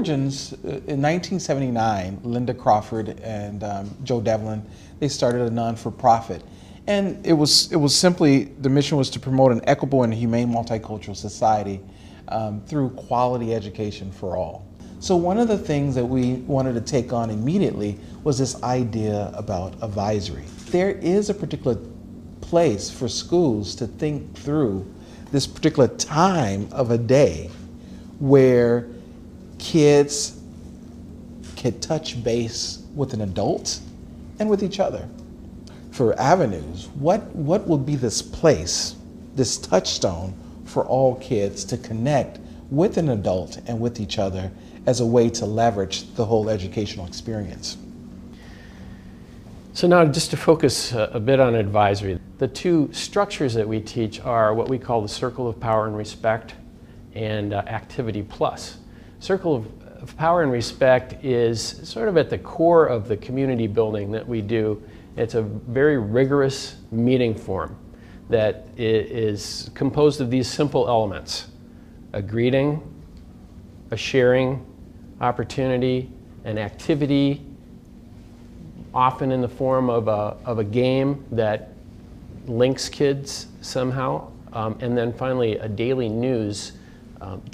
origins, in 1979, Linda Crawford and Joe Devlin, they started a non-for-profit. And it was simply, the mission was to promote an equitable and humane multicultural society through quality education for all. So one of the things that we wanted to take on immediately was this idea about advisory. There is a particular place for schools to think through this particular time of a day where kids can touch base with an adult and with each other. For avenues, what will be this place, this touchstone for all kids to connect with an adult and with each other as a way to leverage the whole educational experience? So now just to focus a bit on advisory, the two structures that we teach are what we call the Circle of Power and Respect and Activity Plus. Circle of Power and Respect is sort of at the core of the community building that we do. It's a very rigorous meeting form that is composed of these simple elements: a greeting, a sharing opportunity, an activity, often in the form of a game that links kids somehow, and then finally a daily news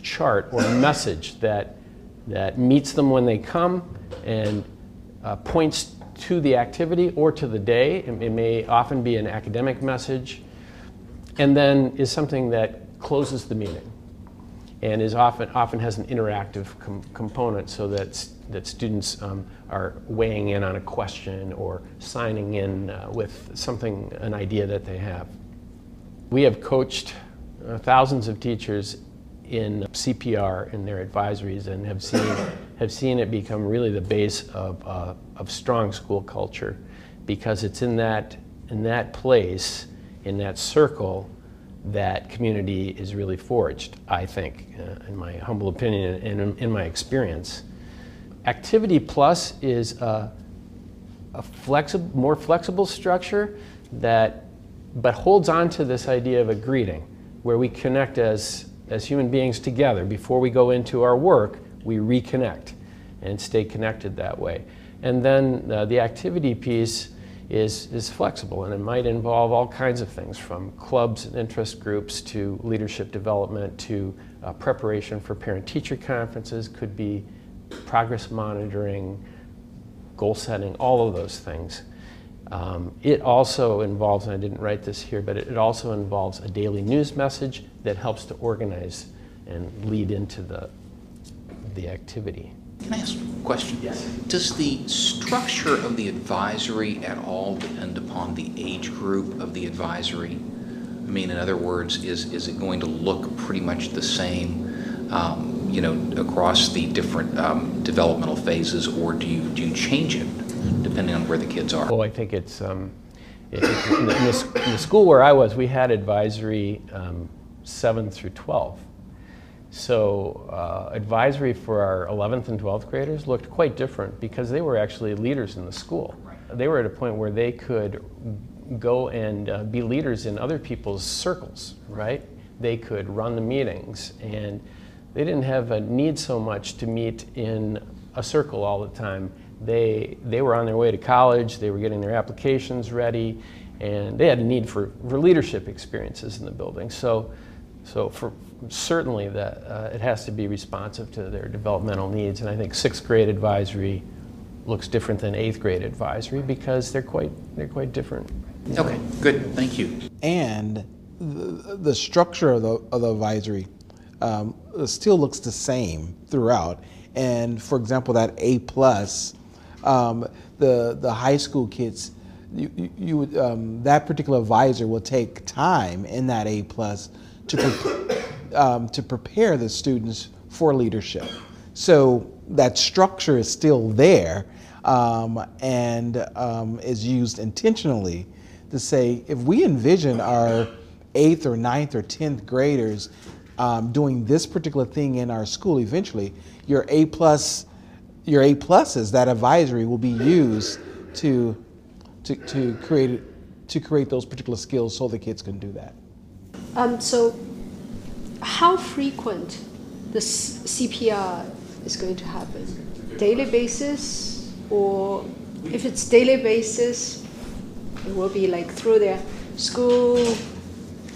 chart or message that meets them when they come and points to the activity or to the day. It may often be an academic message, and then is something that closes the meeting and is often has an interactive component, so that students are weighing in on a question or signing in with something, an idea that they have. We have coached thousands of teachers in CPR in their advisories and have seen it become really the base of strong school culture, because it's in that place, in that circle, that community is really forged, I think, in my humble opinion and in my experience. Activity Plus is a more flexible structure but holds on to this idea of a greeting, where we connect as human beings together. Before we go into our work, we reconnect and stay connected that way. And then the activity piece is flexible, and it might involve all kinds of things, from clubs and interest groups to leadership development to preparation for parent-teacher conferences, could be progress monitoring, goal setting, all of those things. It also involves, and I didn't write this here, but it also involves a daily news message that helps to organize and lead into the activity. Can I ask a question? Yes. Does the structure of the advisory at all depend upon the age group of the advisory? I mean, in other words, is it going to look pretty much the same, you know, across the different developmental phases, or do you change it depending on where the kids are? Oh, I think it's in the school where I was, we had advisory 7 through 12. So advisory for our 11th and 12th graders looked quite different, because they were actually leaders in the school. They were at a point where they could go and be leaders in other people's circles, right? They could run the meetings, and they didn't have a need so much to meet in a circle all the time. They were on their way to college, they were getting their applications ready, and they had a need for leadership experiences in the building. So for certainly that it has to be responsive to their developmental needs, and I think 6th grade advisory looks different than 8th grade advisory, because they're quite different. Okay, good, thank you. And the structure of the advisory still looks the same throughout. And for example, that A+, the high school kids, you would that particular advisor will take time in that A+ to prepare the students for leadership. So that structure is still there, and is used intentionally to say, if we envision our 8th or 9th or 10th graders doing this particular thing in our school, eventually your A+, that advisory will be used to create those particular skills so the kids can do that. So how frequent the CPR is going to happen? Daily basis, or if it's daily basis, it will be like through their school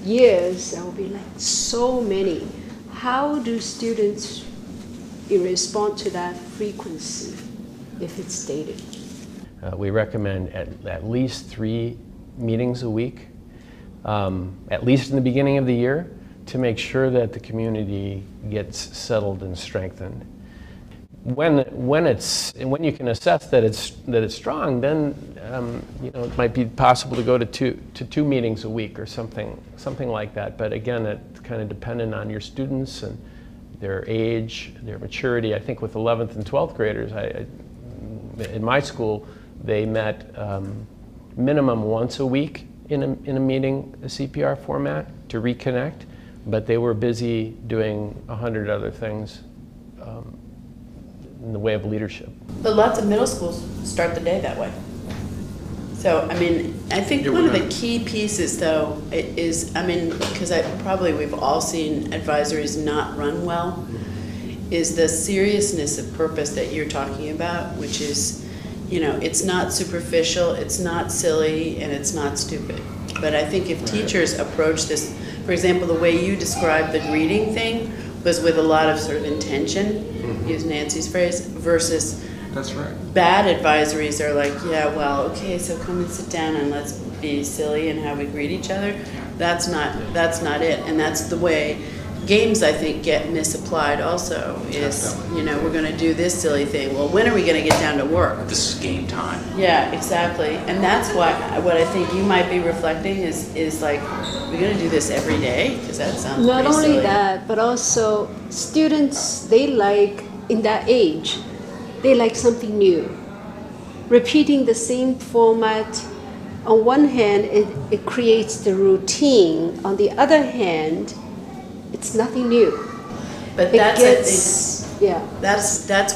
years, there will be like so many. How do students respond to that frequency if it's daily? We recommend at least 3 meetings a week, at least in the beginning of the year, to make sure that the community gets settled and strengthened. When you can assess that it's strong, then it might be possible to go to two meetings a week or something like that. But again, it's kind of dependent on your students and their age, their maturity. I think with 11th and 12th graders, in my school, they met minimum once a week in a meeting, a CPR format, to reconnect, but they were busy doing 100 other things in the way of leadership. But lots of middle schools start the day that way. So, I mean, I think one of the key pieces, though, is, because we've all seen advisories not run well, is the seriousness of purpose that you're talking about, which is, it's not superficial, it's not silly, and it's not stupid. But I think if teachers approach this, for example, the way you described the greeting thing was with a lot of sort of intention, use Nancy's phrase, versus That's right. bad advisories are like, yeah, well, okay, so come and sit down and let's be silly and how we greet each other. That's not it. And that's the way games, I think, get misapplied also, is, we're going to do this silly thing. Well, when are we going to get down to work? This is game time. Yeah, exactly. And that's what I think you might be reflecting is like, we're going to do this every day? Because that sounds Not pretty only silly. that, but also students, they like, in that age, they like something new. Repeating the same format, on one hand, it creates the routine. On the other hand, it's nothing new. But that's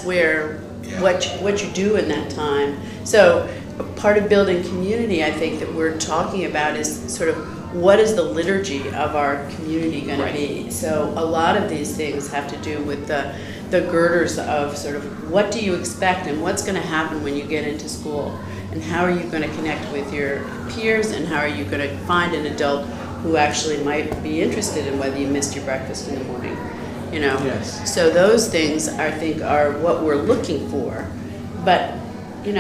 where what you do in that time. So part of building community, I think, that we're talking about is sort of what is the liturgy of our community going to be. So a lot of these things have to do with the girders of sort of what do you expect and what's going to happen when you get into school, and how are you going to connect with your peers, and how are you going to find an adult who actually might be interested in whether you missed your breakfast in the morning, Yes. So those things, I think, are what we're looking for. But, and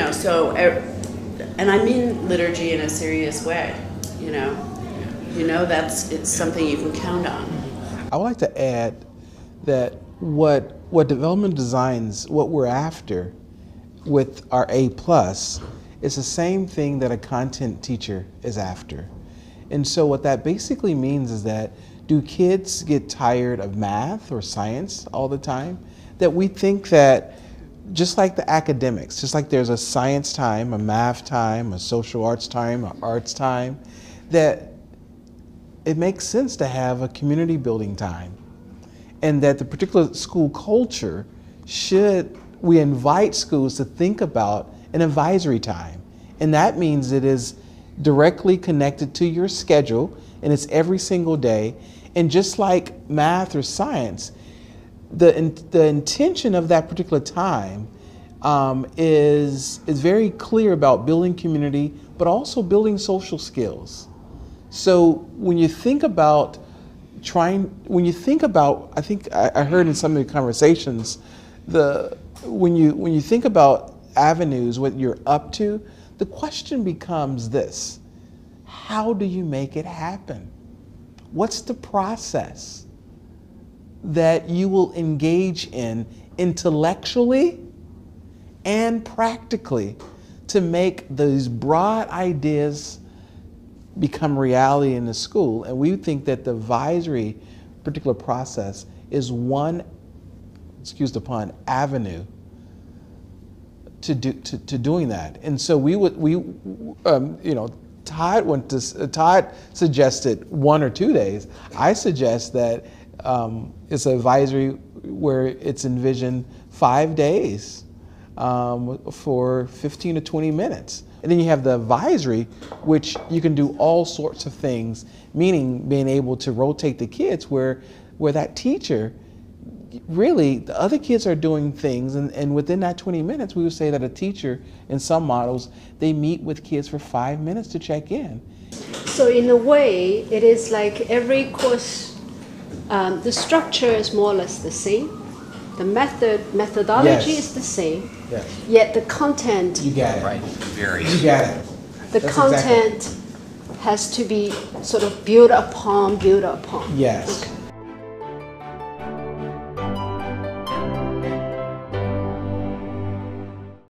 I mean liturgy in a serious way, it's something you can count on. I would like to add that what development designs, what we're after with our A+, is the same thing that a content teacher is after. And so what that basically means is that, do kids get tired of math or science all the time? That we think that, just like the academics, just like there's a science time, a math time, a social arts time, an arts time, that it makes sense to have a community building time. And that the particular school culture we invite schools to think about an advisory time. And that means it is directly connected to your schedule, and it's every single day. And just like math or science, the intention of that particular time is very clear about building community, but also building social skills. So when you think about I think I heard in some of the conversations, when you think about avenues, what you're up to, the question becomes this: how do you make it happen? What's the process that you will engage in intellectually and practically to make those broad ideas become reality in the school? And we think that the advisory particular process is one, avenue to doing that. And so Todd suggested 1 or 2 days. I suggest that it's an advisory where it's envisioned 5 days for 15 to 20 minutes. And then you have the advisory, which you can do all sorts of things, meaning being able to rotate the kids where that teacher really, the other kids are doing things, and within that 20 minutes, we would say that a teacher, in some models, they meet with kids for 5 minutes to check in. So in a way, it is like every course, the structure is more or less the same. The methodology Yes. is the same. Yes. Yet the content, You got it. Right, very. You got it. the That's content has to be sort of built upon. Yes. Okay.